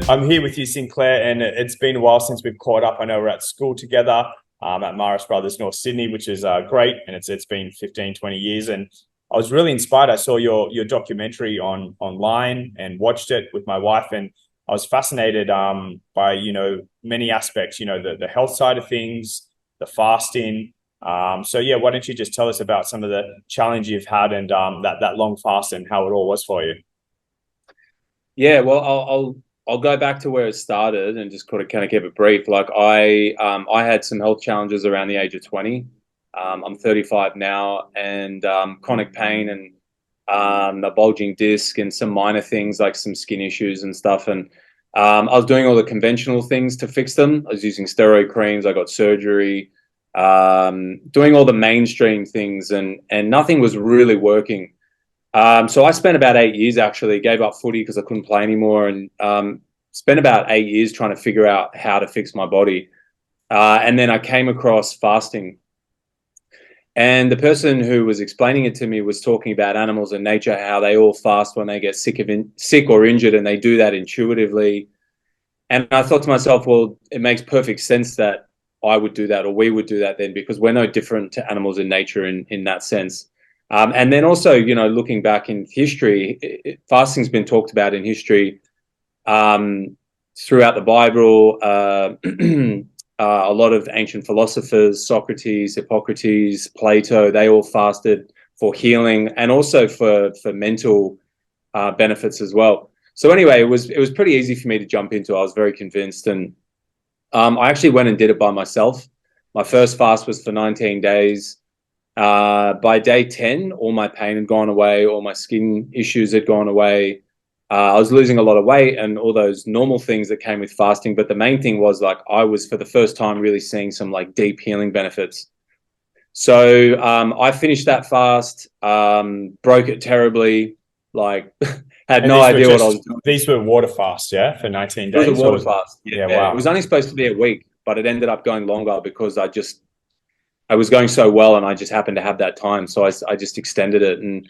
I'm here with you, Sinclair, and it's been a while since we've caught up. I know we're at school together at Maris Brothers, North Sydney, which is great, and it's been 15, 20 years, and I was really inspired. I saw your documentary online and watched it with my wife, and I was fascinated by many aspects, the health side of things, the fasting. So yeah, why don't you just tell us about some of the challenge you've had and that long fast and how it all was for you? Yeah, well, I'll go back to where it started and just kind of keep it brief. Like I had some health challenges around the age of 20. I'm 35 now, and chronic pain and a bulging disc and some minor things like some skin issues and stuff. And I was doing all the conventional things to fix them. I was using steroid creams. I got surgery, doing all the mainstream things, and nothing was really working. So I spent about 8 years, actually gave up footy because I couldn't play anymore, and spent about 8 years trying to figure out how to fix my body. And then I came across fasting. And the person who was explaining it to me was talking about animals and nature, how they all fast when they get sick or injured, and they do that intuitively. And I thought to myself, well, it makes perfect sense that I would do that, or we would do that then, because we're no different to animals in nature in that sense. And then also, looking back in history, fasting's been talked about in history throughout the Bible. A lot of ancient philosophers, Socrates, Hippocrates, Plato, they all fasted for healing and also for mental benefits as well. So anyway, it was pretty easy for me to jump into. I was very convinced, and I actually went and did it by myself. My first fast was for 19 days. By day 10, all my pain had gone away, all my skin issues had gone away. I was losing a lot of weight and all those normal things that came with fasting. But the main thing was, like, I was for the first time really seeing some like deep healing benefits. So I finished that fast, broke it terribly, like had And no idea what I was doing. these were water fast, yeah, for 19 It was a days. water fast. Yeah, Yeah. It wow. was only supposed to be a week, but it ended up going longer because I was going so well, and I just happened to have that time. So I just extended it. And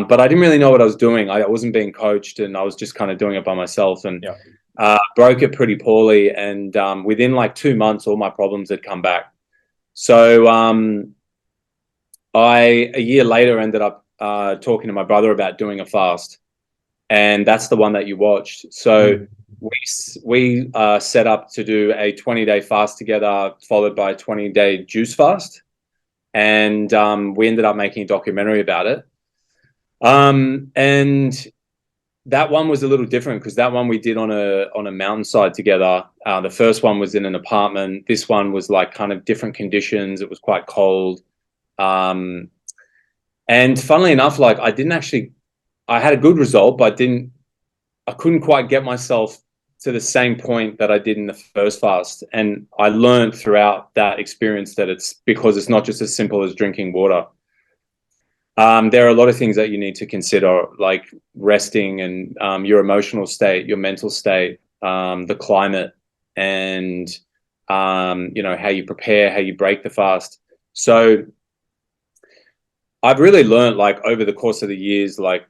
but I didn't really know what I was doing. I wasn't being coached, and I was just kind of doing it by myself, and Yeah. broke it pretty poorly. And within like 2 months, all my problems had come back. So a year later, ended up talking to my brother about doing a fast, and that's the one that you watched. So we set up to do a 20-day fast together, followed by a 20-day juice fast, and we ended up making a documentary about it. And that one was a little different because that one we did on a mountainside together. The first one was in an apartment. This one was like kind of different conditions. It was quite cold. And funnily enough, like I had a good result, but I couldn't quite get myself to the same point that I did in the first fast. And I learned throughout that experience that it's because it's not just as simple as drinking water. There are a lot of things that you need to consider, like resting and your emotional state, your mental state, the climate, and how you prepare, how you break the fast. So I've really learned, like, over the course of the years, like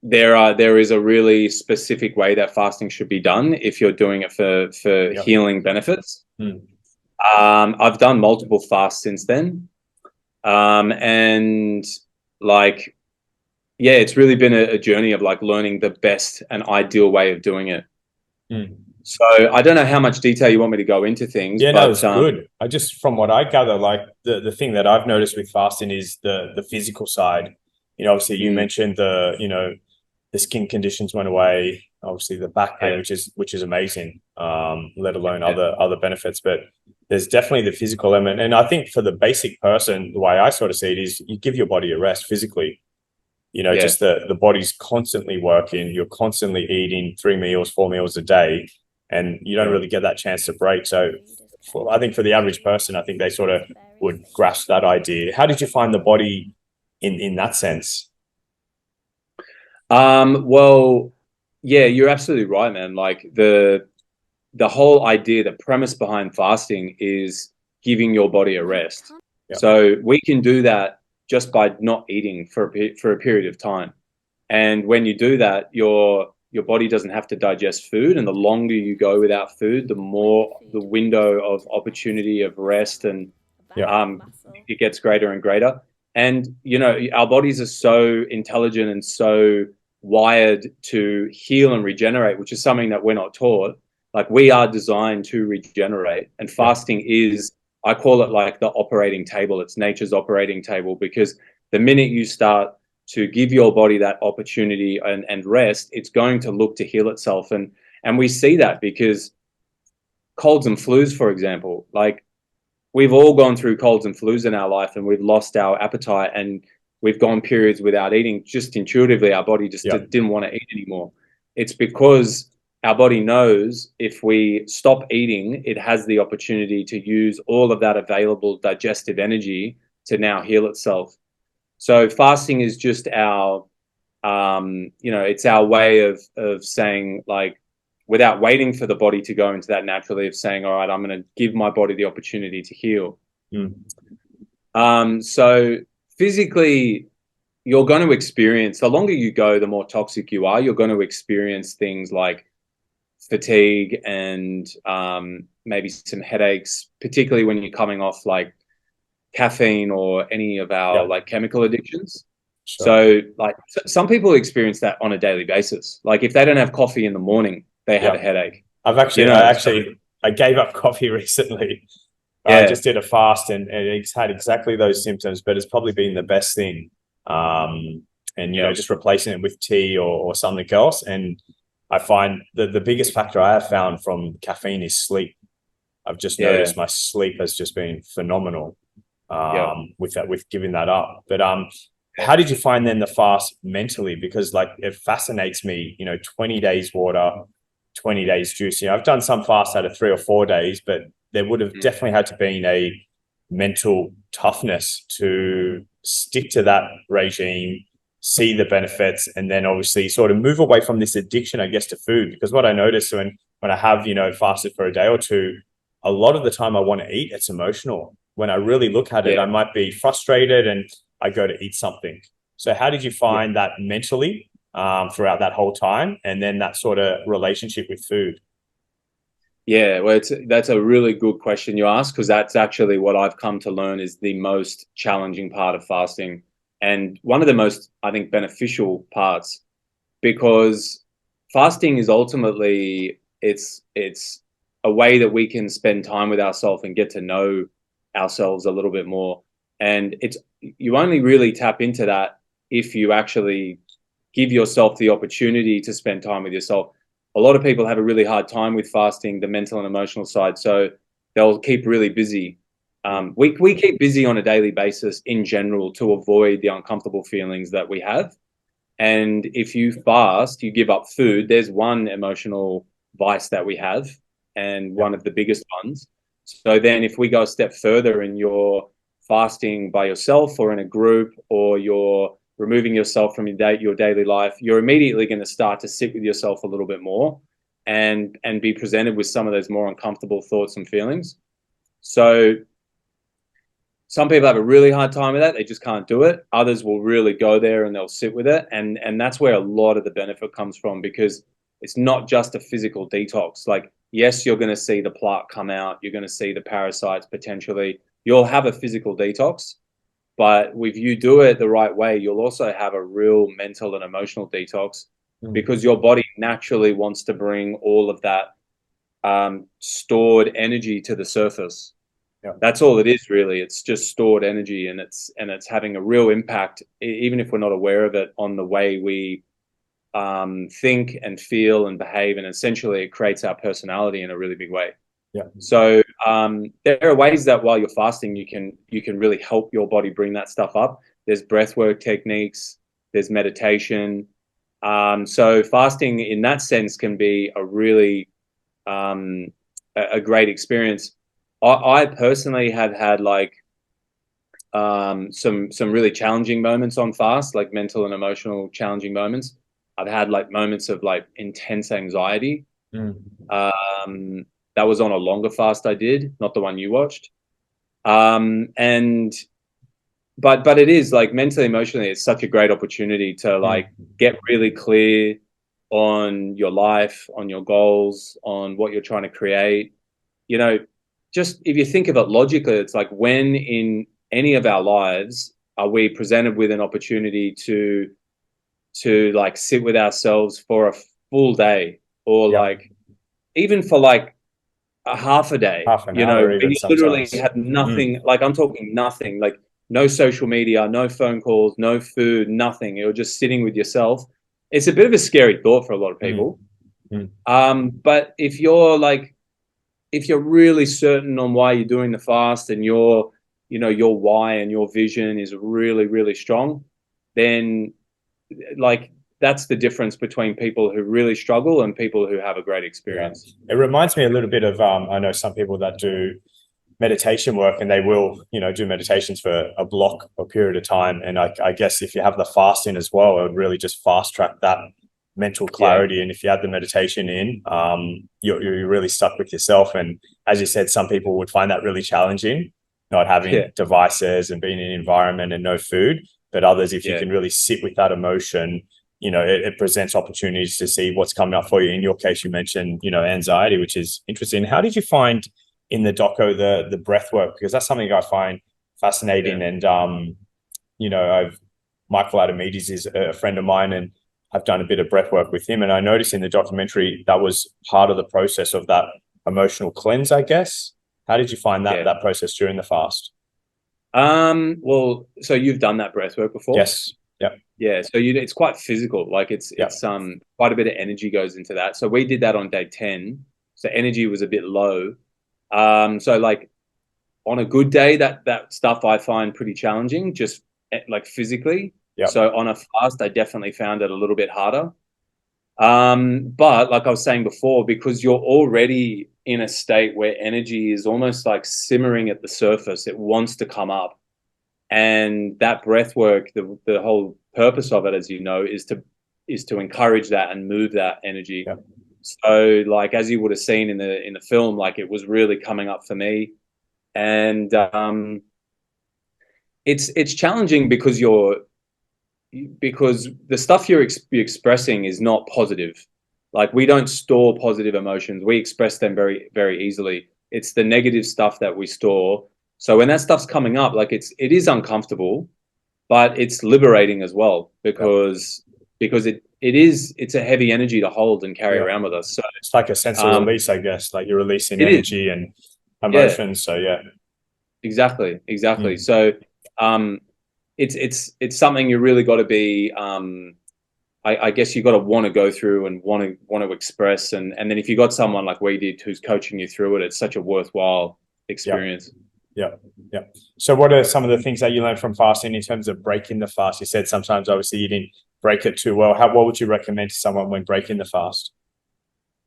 there is a really specific way that fasting should be done if you're doing it for healing benefits. I've done multiple fasts since then, and like, yeah, it's really been a journey of like learning the best and ideal way of doing it. So I don't know how much detail you want me to go into things. Yeah, but no, it's good. I just, from what I gather, like the thing that I've noticed with fasting is the physical side. Obviously you mentioned the skin conditions went away, obviously the back pain, which is amazing, let alone other benefits. But there's definitely the physical element. And I think for the basic person, the way I sort of see it is you give your body a rest physically. Just the body's constantly working, you're constantly eating 3 meals, 4 meals a day, and you don't really get that chance to break. So I think for the average person, I think they sort of would grasp that idea. How did you find the body in that sense? Well, yeah, you're absolutely right, man. Like the whole idea, the premise behind fasting is giving your body a rest. So we can do that just by not eating for a period of time. And when you do that, your your body doesn't have to digest food, and the longer you go without food, the more the window of opportunity of rest and it gets greater and greater. And you know, our bodies are so intelligent and so wired to heal and regenerate, which is something that we're not taught. Like, we are designed to regenerate, and fasting is, I call it like the operating table. It's nature's operating table, because the minute you start to give your body that opportunity and rest, it's going to look to heal itself. And we see that because colds and flus, for example, like, we've all gone through colds and flus in our life, and we've lost our appetite, and we've gone periods without eating. Just intuitively, our body just didn't want to eat anymore. It's because our body knows if we stop eating, it has the opportunity to use all of that available digestive energy to now heal itself. So fasting is just our, you know, it's our way of saying, like, without waiting for the body to go into that naturally, of saying, all right, I'm going to give my body the opportunity to heal. So physically, you're going to experience, the longer you go, the more toxic you are. You're going to experience things like fatigue and maybe some headaches, particularly when you're coming off like caffeine or any of our like chemical addictions. So like some people experience that on a daily basis. Like, if they don't have coffee in the morning, they have a headache. I gave up coffee recently. I just did a fast, and it's had exactly those symptoms, but it's probably been the best thing. And you know, just replacing it with tea or something else. And I find that the biggest factor I have found from caffeine is sleep. I've just noticed my sleep has just been phenomenal with giving that up. But how did you find then the fast mentally? Because like, it fascinates me, you know, 20 days water, 20 days juice. You know, I've done some fasts out of 3 or 4 days, but there would have definitely had to been a mental toughness to stick to that regime, see the benefits, and then obviously sort of move away from this addiction, I guess, to food. Because what I noticed when I have, you know, fasted for a day or two, a lot of the time I want to eat, it's emotional. When I really look at it, I might be frustrated and I go to eat something. So how did you find that mentally throughout that whole time, and then that sort of relationship with food? Yeah, well, that's a really good question you ask, because that's actually what I've come to learn is the most challenging part of fasting, and one of the most, I think, beneficial parts, because fasting is ultimately, it's a way that we can spend time with ourselves and get to know ourselves a little bit more. And you only really tap into that if you actually give yourself the opportunity to spend time with yourself. A lot of people have a really hard time with fasting, the mental and emotional side, so they'll keep really busy. We keep busy on a daily basis in general to avoid the uncomfortable feelings that we have. And if you fast, you give up food. There's one emotional vice that we have, and one of the biggest ones. So then if we go a step further and you're fasting by yourself or in a group, or you're removing yourself from your daily life, you're immediately going to start to sit with yourself a little bit more and be presented with some of those more uncomfortable thoughts and feelings. So some people have a really hard time with that. They just can't do it. Others will really go there and they'll sit with it. And that's where a lot of the benefit comes from, because it's not just a physical detox. Like, yes, you're going to see the plaque come out. You're going to see the parasites potentially. You'll have a physical detox. But if you do it the right way, you'll also have a real mental and emotional detox, because your body naturally wants to bring all of that stored energy to the surface. That's all it is, really. It's just stored energy, and it's having a real impact, even if we're not aware of it, on the way we think and feel and behave. And essentially, it creates our personality in a really big way. So there are ways that while you're fasting, you can really help your body bring that stuff up. There's breathwork techniques, there's meditation. So fasting in that sense can be a really a great experience. I personally have had like some really challenging moments on fast, like mental and emotional challenging moments. I've had like moments of like intense anxiety. That was on a longer fast I did, not the one you watched. But it is like mentally, emotionally, it's such a great opportunity to like get really clear, on your life, on your goals, on what you're trying to create. You know, just if you think of it logically, it's like, when in any of our lives are we presented with an opportunity to like sit with ourselves for a full day, or Yep. like even for like a half a day, Half an you hour know, even we literally sometimes. have nothing, like I'm talking nothing, like no social media, no phone calls, no food, nothing. You're just sitting with yourself. It's a bit of a scary thought for a lot of Mm. people. Mm. But if you're like, if you're really certain on why you're doing the fast, and your, you know, your why and your vision is really, really strong, then like that's the difference between people who really struggle and people who have a great Yeah. experience. It reminds me a little bit of, I know some people that do meditation work, and they will, do meditations for a block or period of time. And I guess if you have the fasting as well, it would really just fast track that mental Yeah, clarity. And if you had the meditation in, you're really stuck with yourself. And as you said, some people would find that really challenging, not having yeah, devices and being in an environment and no food. But others, if you yeah. can really sit with that emotion, it presents opportunities to see what's coming up for you. In your case, you mentioned, anxiety, which is interesting. How did you find in the doco the breath work? Because that's something I find fascinating. Yeah. And I've Michael Adamides is a friend of mine, and I've done a bit of breath work with him. And I noticed in the documentary that was part of the process of that emotional cleanse, I guess. How did you find Yeah. that process during the fast? Well, so you've done that breath work before? Yes. Yep. Yeah. So it's quite physical. Like Yep. quite a bit of energy goes into that. So we did that on day 10. So energy was a bit low. So like on a good day, that stuff I find pretty challenging, just like physically. Yep. So on a fast, I definitely found it a little bit harder. But like I was saying before, because you're already in a state where energy is almost like simmering at the surface, it wants to come up. And that breath work, the whole purpose of it, as you know, is to encourage that and move that energy. Yep. So like, as you would have seen in the film, like it was really coming up for me. And it's challenging because the stuff you're expressing is not positive. Like, we don't store positive emotions. We express them very, very easily. It's the negative stuff that we store. So when that stuff's coming up, like it is uncomfortable, but it's liberating as well, Yep. because it's a heavy energy to hold and carry Yeah. around with us. So It's like a sense of release, I guess. Like you're releasing it is, energy and yeah, emotions. So yeah. exactly. Mm. So it's something you really got to be. I guess you got to want to go through and want to express, and then if you got someone like we did who's coaching you through it, it's such a worthwhile Yeah. experience. Yeah. Yeah. So what are some of the things that you learned from fasting in terms of breaking the fast? You said sometimes obviously you didn't break it too well. What would you recommend to someone when breaking the fast?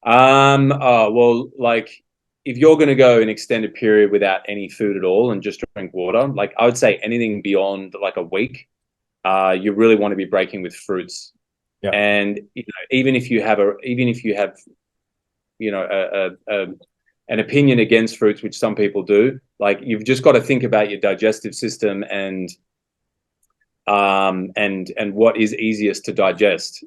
Well, like if you're going to go an extended period without any food at all and just drink water, like I would say anything beyond like a week, you really want to be breaking with fruits. Yeah. And even if you have an opinion against fruits, which some people do, like you've just got to think about your digestive system and what is easiest to digest,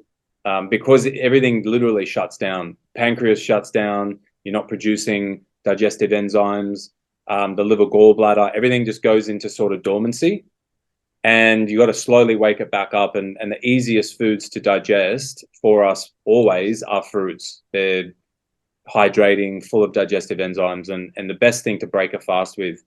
because everything literally shuts down. Pancreas shuts down. You're not producing digestive enzymes. The liver, gallbladder, everything just goes into sort of dormancy, and you got to slowly wake it back up. And the easiest foods to digest for us always are fruits. They're hydrating, full of digestive enzymes, and the best thing to break a fast with.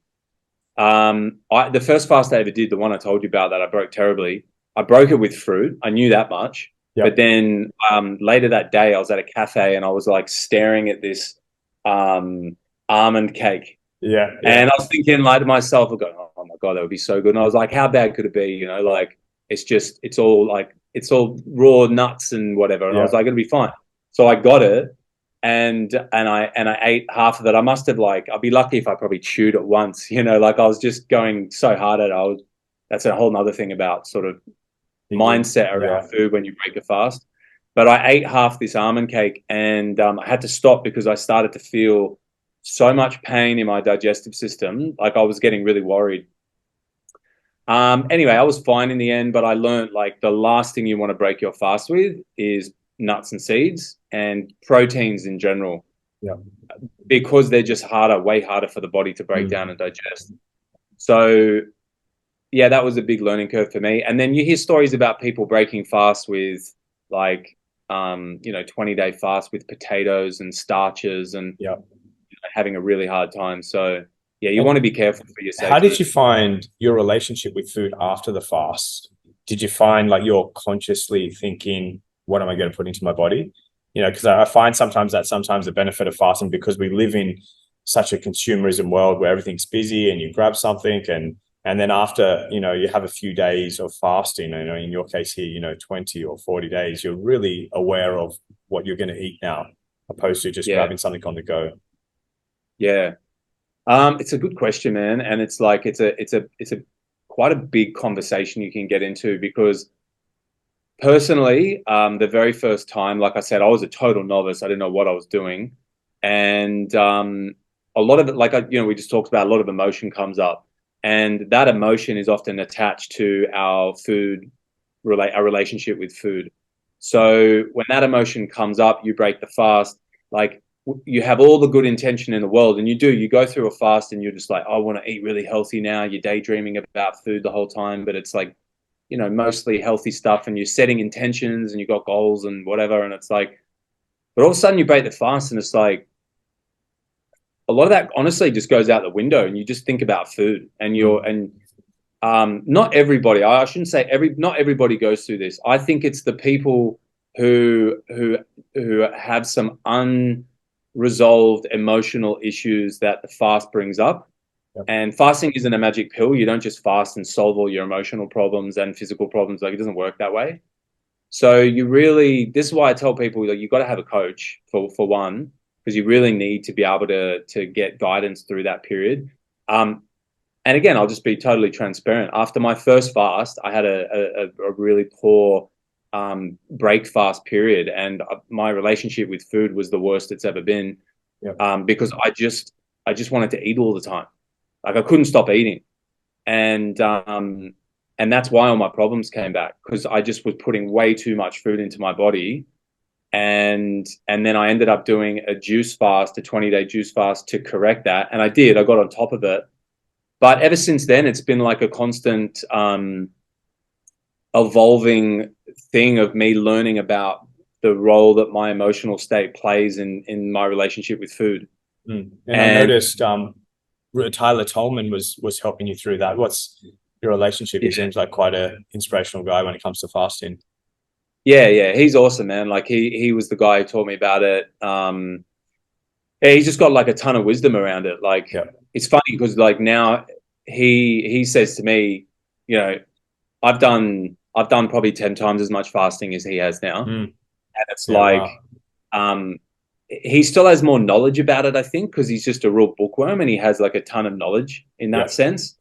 The first fast I ever did, the one I told you about that I broke terribly, I broke it with fruit. I knew that much. Yep. But then later that day, I was at a cafe and I was like staring at this almond cake. Yeah. And I was thinking like to myself, I go, oh my God, that would be so good. And I was like, how bad could it be? Like it's all raw nuts and whatever. And I Yeah. was like, it'll be fine. So I got it, and I ate half of it. I must have, like, I'd be lucky if I probably chewed it once, like I was just going so hard at it. That's a whole nother thing about sort of mindset around food when you break a fast. But I ate half this almond cake, and I had to stop because I started to feel so much pain in my digestive system. Like I was getting really worried. Anyway, I was fine in the end, but I learned like the last thing you want to break your fast with is nuts and seeds, and proteins in general, Yeah. because they're just harder, way harder for the body to break down and digest. So yeah, that was a big learning curve for me. And then you hear stories about people breaking fast with like 20-day fast with potatoes and starches, and Yeah. having a really hard time. So yeah, you And want to be careful for your how did safety. you find your relationship with food after the fast? Did you find like you're consciously thinking, what am I going to put into my body? Because I find sometimes the benefit of fasting, because we live in such a consumerism world where everything's busy and you grab something, and then after, you have a few days of fasting, in your case here, 20 or 40 days, you're really aware of what you're going to eat now, opposed to just Yeah. grabbing something on the go. Yeah. It's a good question, man. And it's like, it's a quite a big conversation you can get into, because personally, the very first time, like I said, I was a total novice. I didn't know what I was doing. And a lot of it, like, we just talked about, a lot of emotion comes up. And that emotion is often attached to our our relationship with food. So when that emotion comes up, you break the fast, like you have all the good intention in the world, and you go through a fast and you're just like, I want to eat really healthy now. You're daydreaming about food the whole time, but it's like, mostly healthy stuff, and you're setting intentions and you've got goals and whatever. And it's like, but all of a sudden you break the fast and it's like, a lot of that honestly just goes out the window, and you just think about food, and not everybody, I shouldn't say not everybody goes through this. I think it's the people who have some unresolved emotional issues that the fast brings up. Yep. And fasting isn't a magic pill. You don't just fast and solve all your emotional problems and physical problems. Like, it doesn't work that way. So this is why I tell people that you've got to have a coach for one, because you really need to be able to get guidance through that period. And again, I'll just be totally transparent. After my first fast, I had a really poor break fast period, and my relationship with food was the worst it's ever been. Yep. Because I just wanted to eat all the time. Like, I couldn't stop eating. And that's why all my problems came back, because I just was putting way too much food into my body. And then I ended up doing a 20-day juice fast to correct that. And I got on top of it. But ever since then, it's been like a constant evolving thing of me learning about the role that my emotional state plays in my relationship with food. And I noticed Tyler Tolman was helping you through that. What's your relationship? He seems like quite an inspirational guy when it comes to fasting. Yeah, he's awesome, man. Like, he was the guy who taught me about it. He's just got like a ton of wisdom around it. Like, It's funny because like now he says to me, I've done probably 10 times as much fasting as he has now. And it's wow. He still has more knowledge about it, I think, because he's just a real bookworm, and he has like a ton of knowledge in that sense.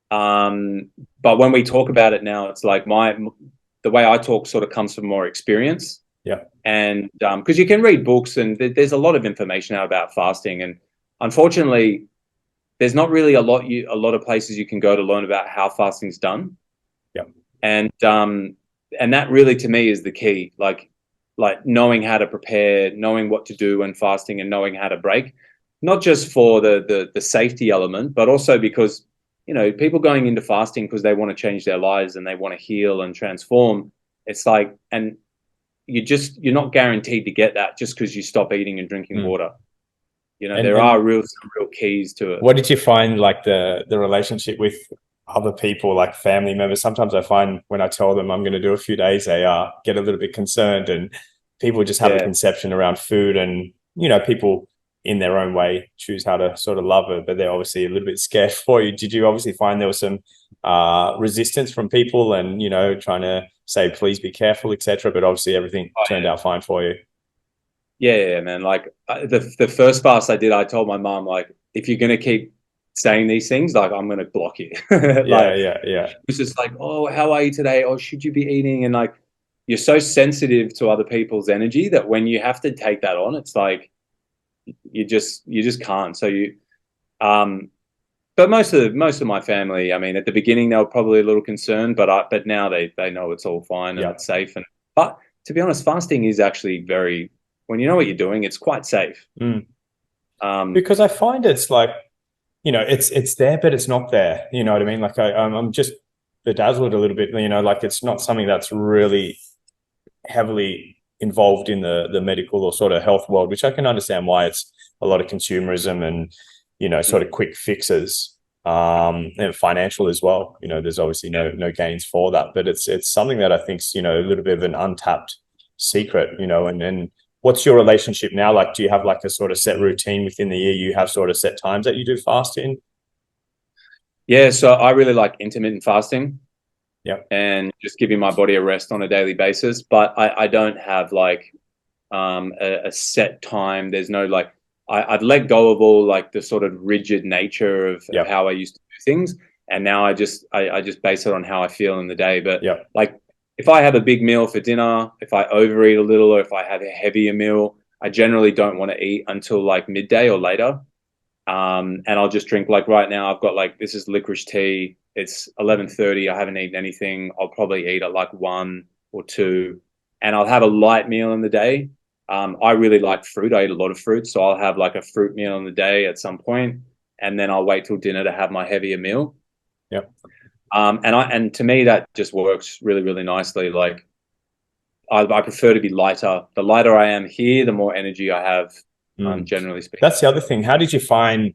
But when we talk about it now, it's like the way I talk sort of comes from more experience. Yeah. And because you can read books, and there's a lot of information out about fasting, and unfortunately, there's not really a lot of places you can go to learn about how fasting's done. Yeah. And that really, to me, is the key. Like knowing how to prepare, knowing what to do when fasting, and knowing how to break, not just for the safety element, but also because, people going into fasting because they want to change their lives and they want to heal and transform. It's like, and you're not guaranteed to get that just because you stop eating and drinking water. There are some real keys to it. What did you find, like the relationship with other people, like family members? Sometimes I find when I tell them I'm going to do a few days, they get a little bit concerned, and people just have a conception around food, and people in their own way choose how to sort of love it, but they're obviously a little bit scared for you. Did you obviously find there was some resistance from people, and trying to say please be careful, etc., but obviously everything turned out fine for you? Yeah, man. Like, the first fast I did, I told my mom, like, if you're gonna keep saying these things, like, I'm gonna block you. Yeah. It's just like, oh, how are you today? Oh, should you be eating? And like, you're so sensitive to other people's energy that when you have to take that on, it's like you just can't. So but most of my family, I mean, at the beginning they were probably a little concerned, but now they know it's all fine and it's safe. But to be honest, fasting is actually very, when you know what you're doing, it's quite safe. Because I find it's like, you know, it's there, but it's not there. You know what I mean? Like I'm just bedazzled a little bit. You know, like it's not something that's really heavily involved in the medical or sort of health world, which I can understand why it's a lot of consumerism and, you know, sort of quick fixes, and financial as well. You know, there's obviously no gains for that, but it's something that I think's, you know, a little bit of an untapped secret, you know. And what's your relationship now? Like, do you have like a sort of set routine within the year? You have sort of set times that you do fasting? Yeah, so I really like intermittent fasting. Yeah. And just giving my body a rest on a daily basis. But I don't have like a set time. There's no like, I've let go of all like the sort of rigid nature of how I used to do things. And now I just base it on how I feel in the day. But like if I have a big meal for dinner, if I overeat a little, or if I have a heavier meal, I generally don't want to eat until like midday or later. And I'll just drink, like right now I've got like, this is licorice tea. It's 11:30. I haven't eaten anything. I'll probably eat at like 1 or 2, and I'll have a light meal in the day. I really like fruit. I eat a lot of fruit. So I'll have like a fruit meal in the day at some point, and then I'll wait till dinner to have my heavier meal. Yep. And to me, that just works really, really nicely. Like I prefer to be lighter. The lighter I am here, the more energy I have, generally speaking. That's the other thing. How did you find,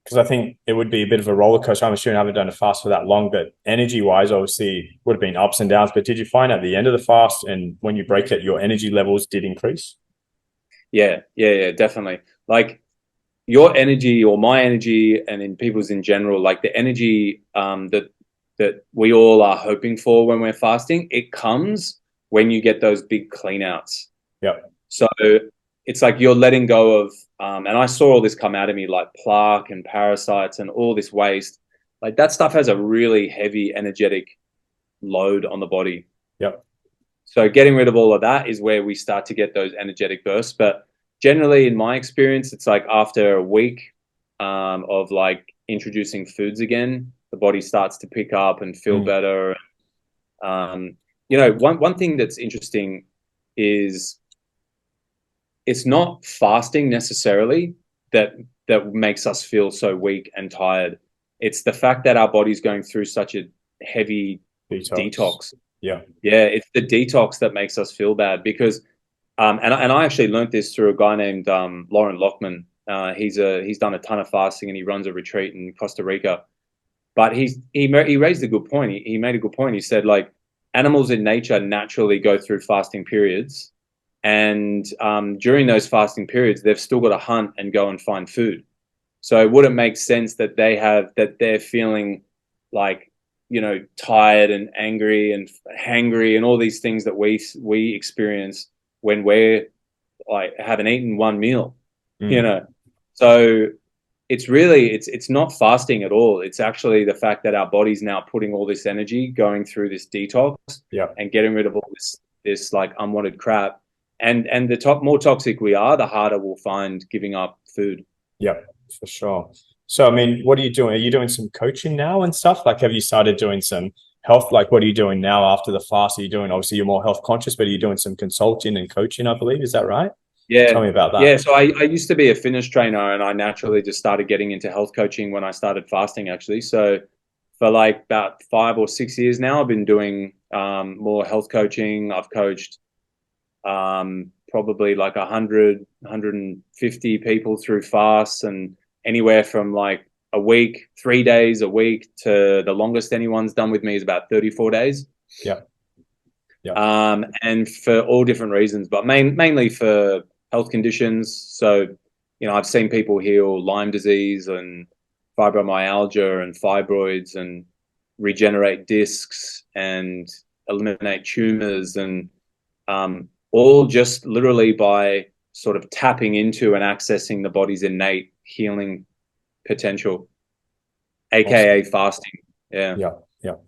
because I think it would be a bit of a roller coaster. I'm assuming I haven't done a fast for that long, but energy wise, obviously would have been ups and downs. But did you find at the end of the fast and when you break it, your energy levels did increase? Yeah, definitely. Like your energy or my energy, and in people's in general, like the energy that we all are hoping for when we're fasting, it comes when you get those big clean outs. Yeah. So it's like you're letting go of, and I saw all this come out of me, like plaque and parasites and all this waste. Like that stuff has a really heavy energetic load on the body. Yep. So getting rid of all of that is where we start to get those energetic bursts. But generally, in my experience, it's like after a week of like introducing foods again, the body starts to pick up and feel better. You know, one thing that's interesting is it's not fasting necessarily that makes us feel so weak and tired. It's the fact that our body's going through such a heavy detox. Yeah, it's the detox that makes us feel bad because, and I actually learned this through a guy named Lauren Lockman. He's done a ton of fasting and he runs a retreat in Costa Rica. But he raised a good point. He made a good point. He said like animals in nature naturally go through fasting periods, and during those fasting periods, they've still got to hunt and go and find food. So it wouldn't make sense that they're feeling like, you know, tired and angry and hangry and all these things that we experience when we're like haven't eaten one meal, you know. So it's really it's not fasting at all. It's actually the fact that our body's now putting all this energy going through this detox and getting rid of all this like unwanted crap. And the more toxic we are, the harder we'll find giving up food. Yeah, for sure. So, I mean, what are you doing? Are you doing some coaching now and stuff? Like, have you started doing some health? Like, what are you doing now after the fast? Are you doing, obviously, you're more health conscious, but are you doing some consulting and coaching, I believe? Is that right? Yeah. Tell me about that. Yeah. So I used to be a fitness trainer and I naturally just started getting into health coaching when I started fasting, actually. So for like about 5 or 6 years now, I've been doing more health coaching. I've coached probably like 100, 150 people through fasts, and anywhere from like a week, 3 days a week, to the longest anyone's done with me is about 34 days. Yeah. And for all different reasons, but mainly for health conditions. So, you know, I've seen people heal Lyme disease and fibromyalgia and fibroids and regenerate discs and eliminate tumors, and all just literally by sort of tapping into and accessing the body's innate healing potential, aka fasting. Yeah,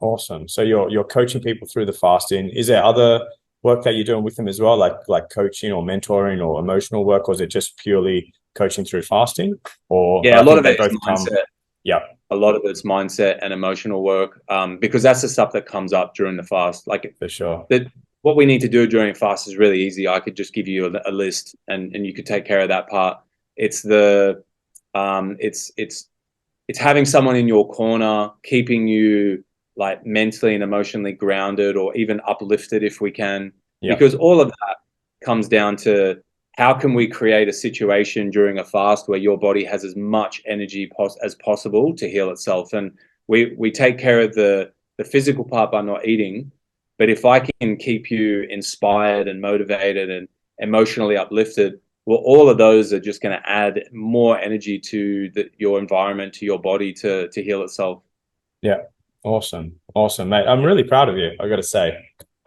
awesome. So you're coaching people through the fasting. Is there other work that you're doing with them as well, like coaching or mentoring or emotional work, or is it just purely coaching through fasting? Or a lot of it is mindset. Yeah, a lot of it's mindset and emotional work, because that's the stuff that comes up during the fast. Like for sure. what we need to do during a fast is really easy. I could just give you a list, and you could take care of that part. It's the it's having someone in your corner, keeping you like mentally and emotionally grounded, or even uplifted if we can, because all of that comes down to how can we create a situation during a fast where your body has as much energy as possible to heal itself. And we take care of the physical part by not eating, but if I can keep you inspired and motivated and emotionally uplifted, well, all of those are just going to add more energy to your environment, to your body to heal itself. Yeah. Awesome, mate. I'm really proud of you, I got to say.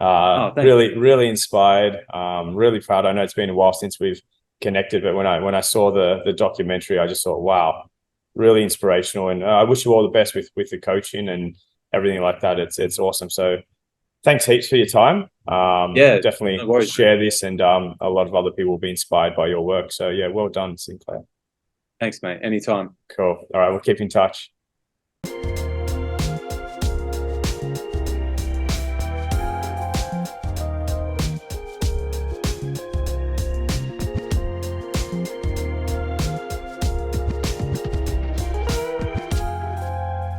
Really inspired. Really proud. I know it's been a while since we've connected, but when I saw the documentary, I just thought, wow, really inspirational. And I wish you all the best with the coaching and everything like that. It's awesome. So thanks heaps for your time. Definitely no worries, share this, and a lot of other people will be inspired by your work. So yeah, well done, Sinclair. Thanks, mate. Anytime. Cool. All right, we'll keep in touch.